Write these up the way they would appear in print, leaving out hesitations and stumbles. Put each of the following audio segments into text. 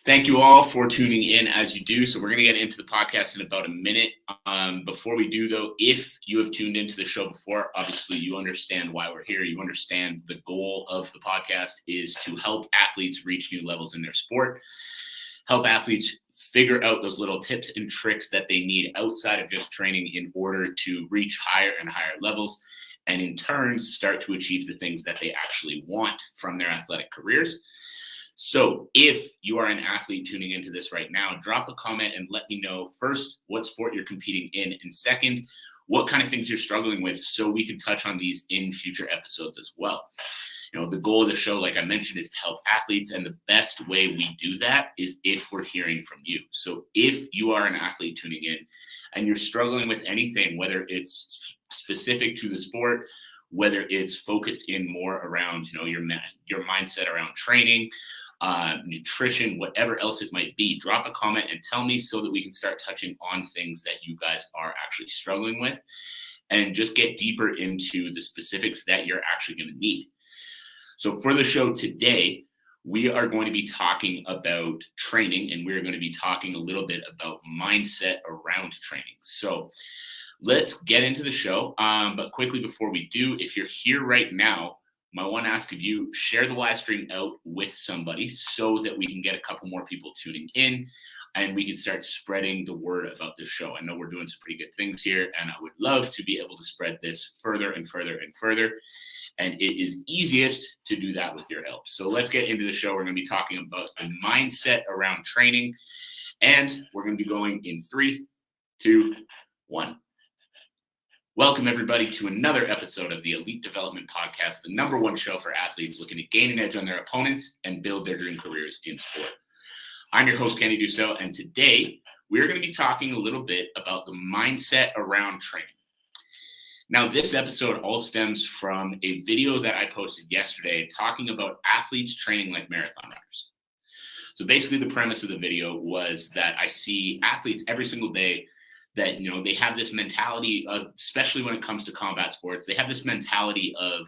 Thank you all for tuning in as you do. So we're going to get into the podcast in about a minute. Before we do, though, if you have tuned into the show before, obviously you understand why we're here. You understand the goal of the podcast is to help athletes reach new levels in their sport, help athletes figure out those little tips and tricks that they need outside of just training in order to reach higher and higher levels, and in turn start to achieve the things that they actually want from their athletic careers. So if you are an athlete tuning into this right now, drop a comment and let me know first what sport you're competing in, and second, what kind of things you're struggling with so we can touch on these in future episodes as well. The goal of the show, like I mentioned, is to help athletes, and the best way we do that is if we're hearing from you. So if you are an athlete tuning in and you're struggling with anything, whether it's specific to the sport, whether it's focused in more around, your mindset around training, nutrition, whatever else it might be, drop a comment and tell me so that we can start touching on things that you guys are actually struggling with and just get deeper into the specifics that you're actually going to need. So for the show today, we are going to be talking about training, and we're going to be talking a little bit about mindset around training. So let's get into the show. But quickly before we do, if you're here right now, I want to ask of you, share the live stream out with somebody so that we can get a couple more people tuning in and we can start spreading the word about this show. I know we're doing some pretty good things here, and I would love to be able to spread this further and further and further. And it is easiest to do that with your help. So let's get into the show. We're going to be talking about the mindset around training, and we're going to be going in 3, 2, 1. Welcome, everybody, to another episode of the Elite Development Podcast, the #1 show for athletes looking to gain an edge on their opponents and build their dream careers in sport. I'm your host, Kenny Dusseault, and today we're going to be talking a little bit about the mindset around training. Now, this episode all stems from a video that I posted yesterday talking about athletes training like marathon runners. So basically, the premise of the video was that I see athletes every single day that, they have this mentality of, especially when it comes to combat sports, they have this mentality of,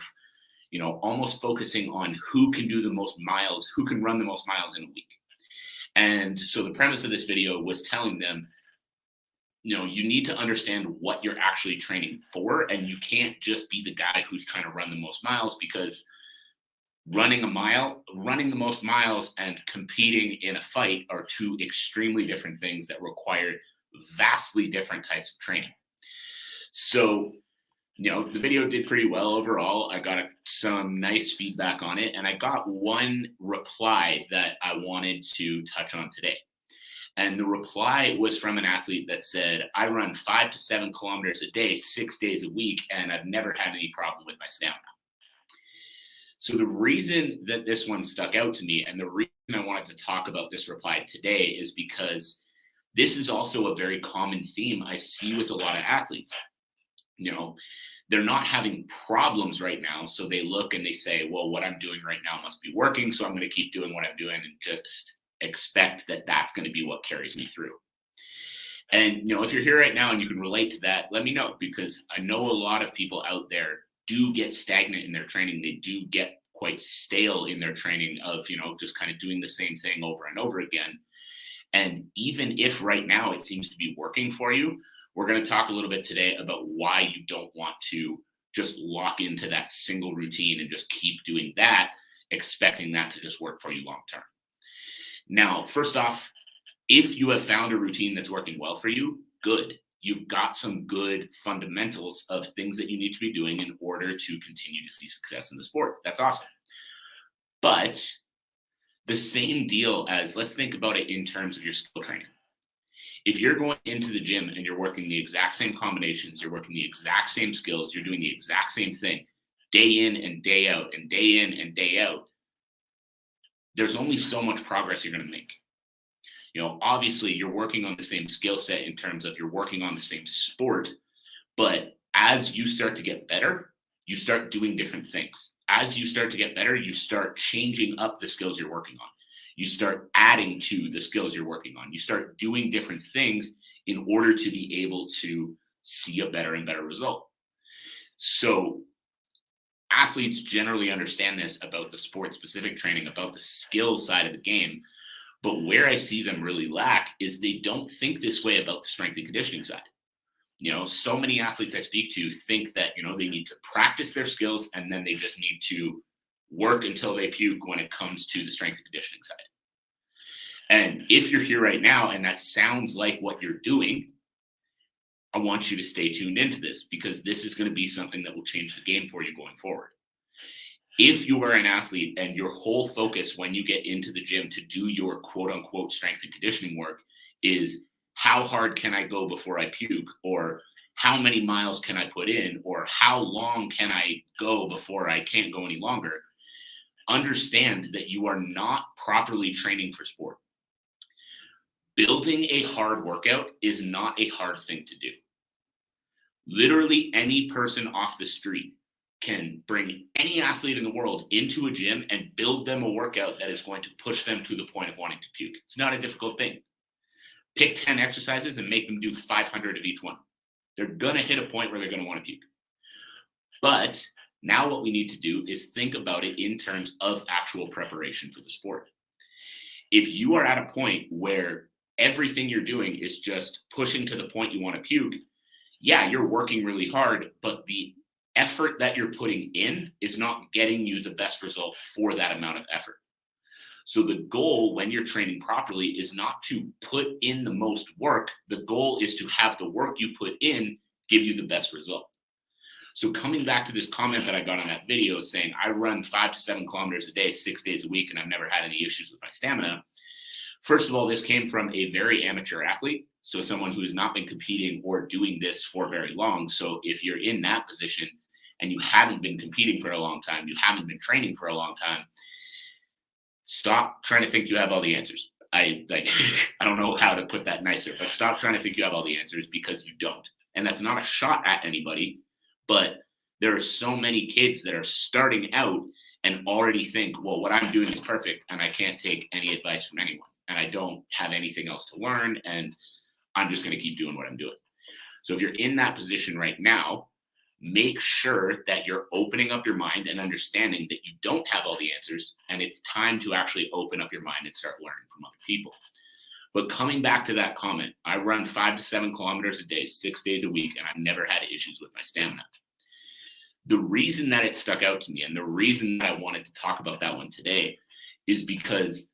almost focusing on who can do the most miles, who can run the most miles in a week. And so the premise of this video was telling them, you need to understand what you're actually training for, and you can't just be the guy who's trying to run the most miles, because running the most miles and competing in a fight are two extremely different things that require vastly different types of training. So, the video did pretty well overall. I got some nice feedback on it, and I got one reply that I wanted to touch on today. And the reply was from an athlete that said, I run 5 to 7 kilometers a day, 6 days a week, and I've never had any problem with my stamina. So the reason that this one stuck out to me, and the reason I wanted to talk about this reply today, is because this is also a very common theme I see with a lot of athletes. They're not having problems right now, so they look and they say, well, what I'm doing right now must be working, so I'm going to keep doing what I'm doing and just expect that that's going to be what carries me through. And, if you're here right now and you can relate to that, let me know, because I know a lot of people out there do get stagnant in their training. They do get quite stale in their training of, just kind of doing the same thing over and over again. And even if right now it seems to be working for you, we're going to talk a little bit today about why you don't want to just lock into that single routine and just keep doing that, expecting that to just work for you long term. Now, first off, if you have found a routine that's working well for you, good. You've got some good fundamentals of things that you need to be doing in order to continue to see success in the sport. That's awesome. But the same deal as, let's think about it in terms of your skill training. If you're going into the gym and you're working the exact same combinations, you're working the exact same skills, you're doing the exact same thing day in and day out and day in and day out, there's only so much progress you're going to make. Obviously you're working on the same skill set in terms of you're working on the same sport, but as you start to get better, you start doing different things. As you start to get better, you start changing up the skills you're working on. You start adding to the skills you're working on. You start doing different things in order to be able to see a better and better result. So athletes generally understand this about the sport-specific training, about the skill side of the game. But where I see them really lack is they don't think this way about the strength and conditioning side. So many athletes I speak to think that, they need to practice their skills and then they just need to work until they puke when it comes to the strength and conditioning side. And if you're here right now and that sounds like what you're doing, I want you to stay tuned into this, because this is going to be something that will change the game for you going forward. If you are an athlete and your whole focus when you get into the gym to do your quote unquote strength and conditioning work is how hard can I go before I puke, or how many miles can I put in, or how long can I go before I can't go any longer, understand that you are not properly training for sport. Building a hard workout is not a hard thing to do. Literally any person off the street can bring any athlete in the world into a gym and build them a workout that is going to push them to the point of wanting to puke. It's not a difficult thing. Pick 10 exercises and make them do 500 of each one. They're going to hit a point where they're going to want to puke. But now what we need to do is think about it in terms of actual preparation for the sport. If you are at a point where everything you're doing is just pushing to the point you want to puke, yeah, you're working really hard, but the effort that you're putting in is not getting you the best result for that amount of effort. So the goal when you're training properly is not to put in the most work. The goal is to have the work you put in give you the best result. So coming back to this comment that I got on that video saying I run 5 to 7 kilometers a day, 6 days a week, and I've never had any issues with my stamina. First of all, this came from a very amateur athlete. So someone who has not been competing or doing this for very long. So if you're in that position and you haven't been competing for a long time, you haven't been training for a long time, stop trying to think you have all the answers. I don't know how to put that nicer, but stop trying to think you have all the answers, because you don't. And that's not a shot at anybody, but there are so many kids that are starting out and already think, well, what I'm doing is perfect and I can't take any advice from anyone and I don't have anything else to learn and I'm just going to keep doing what I'm doing. So if you're in that position right now, make sure that you're opening up your mind and understanding that you don't have all the answers, and it's time to actually open up your mind and start learning from other people. But coming back to that comment, I run 5 to 7 kilometers a day, 6 days a week, and I've never had issues with my stamina. The reason that it stuck out to me and the reason that I wanted to talk about that one today is because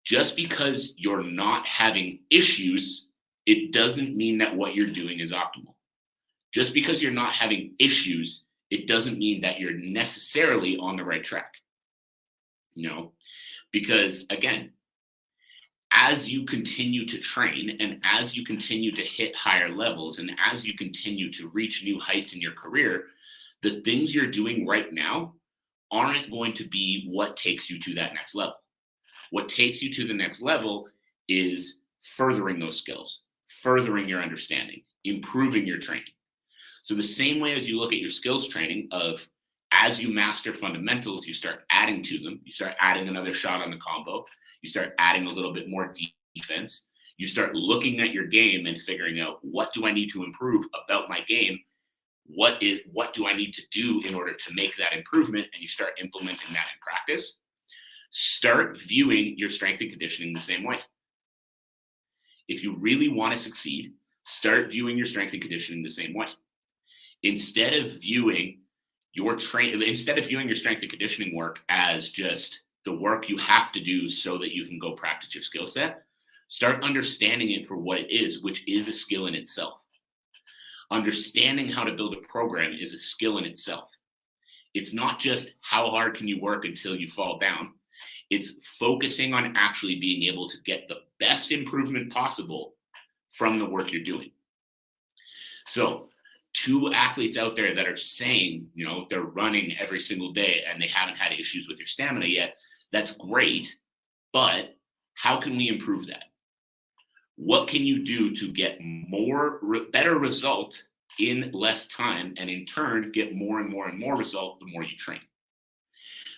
just because you're not having issues, it doesn't mean that what you're doing is optimal. Just because you're not having issues, it doesn't mean that you're necessarily on the right track. Because again, as you continue to train and as you continue to hit higher levels and as you continue to reach new heights in your career, the things you're doing right now aren't going to be what takes you to that next level. What takes you to the next level is furthering those skills, furthering your understanding, improving your training. So the same way as you look at your skills training of as you master fundamentals, you start adding to them, you start adding another shot on the combo, you start adding a little bit more defense, you start looking at your game and figuring out what do I need to improve about my game? What do I need to do in order to make that improvement? And you start implementing that in practice. Start viewing your strength and conditioning the same way. If you really want to succeed, start viewing your strength and conditioning the same way. Instead of viewing your strength and conditioning work as just the work you have to do so that you can go practice your skill set, start understanding it for what it is, which is a skill in itself. Understanding how to build a program is a skill in itself. It's not just how hard can you work until you fall down. It's focusing on actually being able to get the best improvement possible from the work you're doing. So to athletes out there that are saying, they're running every single day and they haven't had issues with your stamina yet, that's great. But how can we improve that? What can you do to get better result in less time and in turn get more and more and more result the more you train?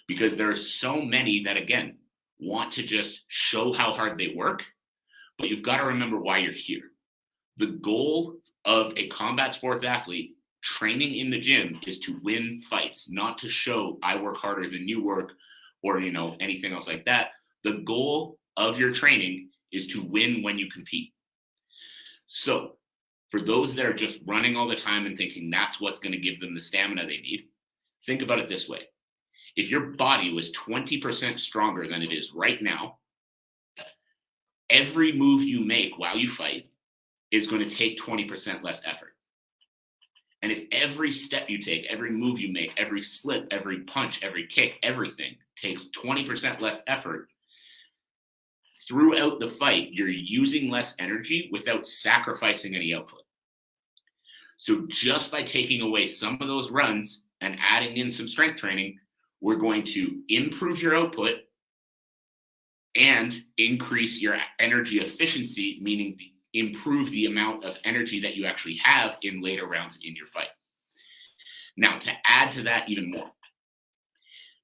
Because there are so many that, again, want to just show how hard they work, but you've got to remember why you're here. The goal of a combat sports athlete training in the gym is to win fights, not to show I work harder than you work or, anything else like that. The goal of your training is to win when you compete. So for those that are just running all the time and thinking that's what's going to give them the stamina they need, think about it this way. If your body was 20% stronger than it is right now, every move you make while you fight is going to take 20% less effort. And if every step you take, every move you make, every slip, every punch, every kick, everything takes 20% less effort, throughout the fight, you're using less energy without sacrificing any output. So just by taking away some of those runs and adding in some strength training, we're going to improve your output and increase your energy efficiency, meaning improve the amount of energy that you actually have in later rounds in your fight. Now, to add to that even more,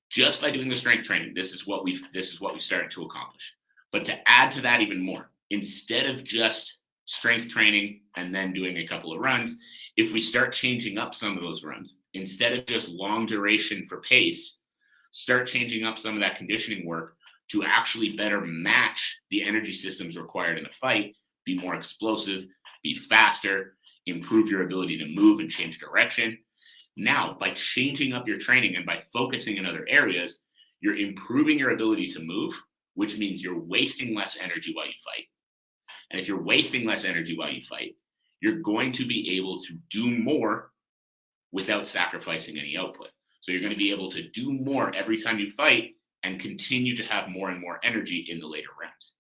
just by doing the strength training, this is what we've started to accomplish. But to add to that even more, instead of just strength training and then doing a couple of runs, if we start changing up some of those runs, instead of just long duration for pace, start changing up some of that conditioning work to actually better match the energy systems required in a fight, be more explosive, be faster, improve your ability to move and change direction. Now, by changing up your training and by focusing in other areas, you're improving your ability to move, which means you're wasting less energy while you fight. And if you're wasting less energy while you fight, you're going to be able to do more without sacrificing any output. So you're going to be able to do more every time you fight and continue to have more and more energy in the later rounds.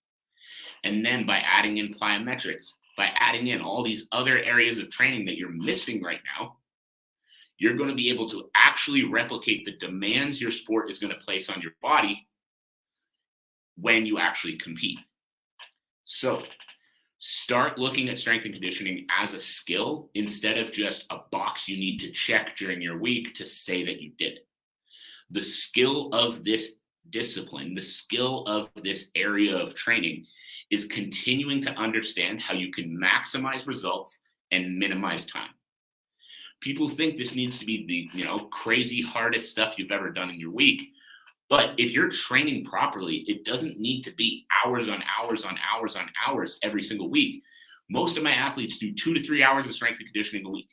And then by adding in plyometrics, by adding in all these other areas of training that you're missing right now, you're going to be able to actually replicate the demands your sport is going to place on your body when you actually compete. So start looking at strength and conditioning as a skill instead of just a box you need to check during your week to say that you did it. The skill of this discipline, the skill of this area of training is continuing to understand how you can maximize results and minimize time. People think this needs to be the, crazy hardest stuff you've ever done in your week. But if you're training properly, it doesn't need to be hours on hours on hours on hours every single week. Most of my athletes do 2 to 3 hours of strength and conditioning a week.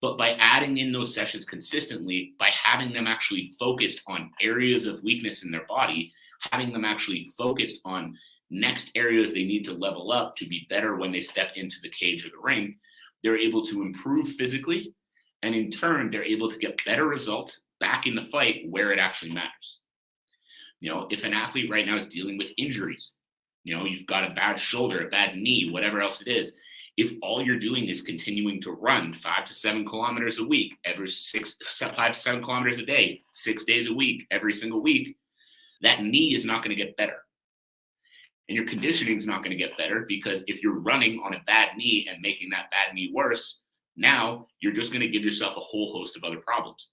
But by adding in those sessions consistently, by having them actually focused on areas of weakness in their body, having them actually focused on next areas they need to level up to be better when they step into the cage or the ring, they're able to improve physically. And in turn, they're able to get better results back in the fight where it actually matters. If an athlete right now is dealing with injuries, you've got a bad shoulder, a bad knee, whatever else it is, if all you're doing is continuing to run 5 to 7 kilometers a week, 5 to 7 kilometers a day, 6 days a week, every single week, that knee is not going to get better. And your conditioning is not going to get better because if you're running on a bad knee and making that bad knee worse, now you're just going to give yourself a whole host of other problems.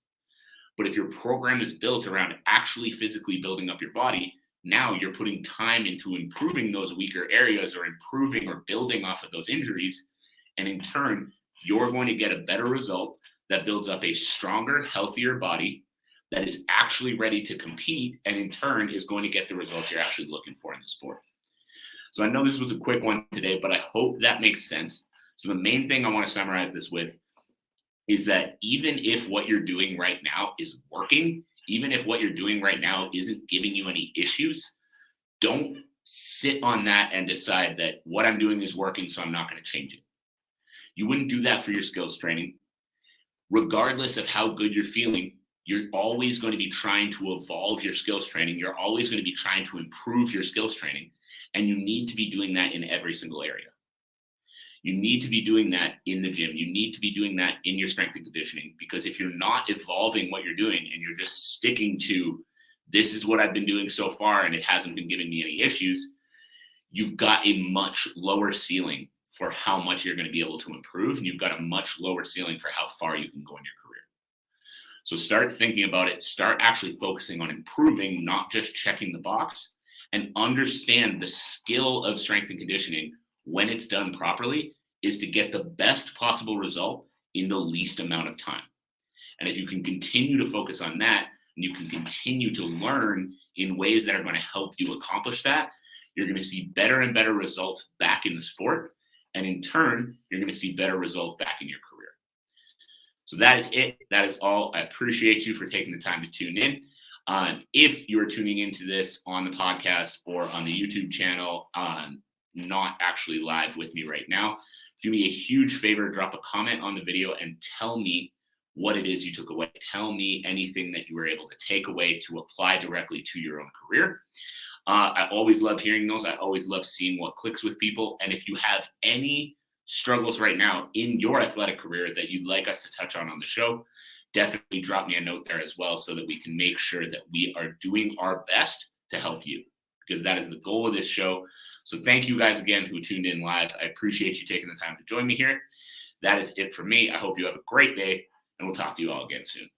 But if your program is built around actually physically building up your body, now you're putting time into improving those weaker areas or improving or building off of those injuries. And in turn, you're going to get a better result that builds up a stronger, healthier body that is actually ready to compete and in turn is going to get the results you're actually looking for in the sport. So I know this was a quick one today, but I hope that makes sense. So the main thing I want to summarize this with is that even if what you're doing right now is working, even if what you're doing right now isn't giving you any issues, don't sit on that and decide that what I'm doing is working, so I'm not going to change it. You wouldn't do that for your skills training. Regardless of how good you're feeling, you're always going to be trying to evolve your skills training. You're always going to be trying to improve your skills training. And you need to be doing that in every single area. You need to be doing that in the gym. You need to be doing that in your strength and conditioning, because if you're not evolving what you're doing and you're just sticking to this is what I've been doing so far and it hasn't been giving me any issues, you've got a much lower ceiling for how much you're going to be able to improve. And you've got a much lower ceiling for how far you can go in your career. So start thinking about it. Start actually focusing on improving, not just checking the box, and understand the skill of strength and conditioning when it's done properly is to get the best possible result in the least amount of time. And if you can continue to focus on that, and you can continue to learn in ways that are going to help you accomplish that, you're going to see better and better results back in the sport. And in turn, you're going to see better results back in your career. So that is it. That is all. I appreciate you for taking the time to tune in. If you're tuning into this on the podcast or on the YouTube channel, not actually live with me right now, do me a huge favor, drop a comment on the video and tell me what it is you took away. Tell me anything that you were able to take away to apply directly to your own career. I always love hearing those. I always love seeing what clicks with people. And if you have any struggles right now in your athletic career that you'd like us to touch on the show, definitely drop me a note there as well so that we can make sure that we are doing our best to help you, because that is the goal of this show. So thank you guys again who tuned in live. I appreciate you taking the time to join me here. That is it for me. I hope you have a great day, and we'll talk to you all again soon.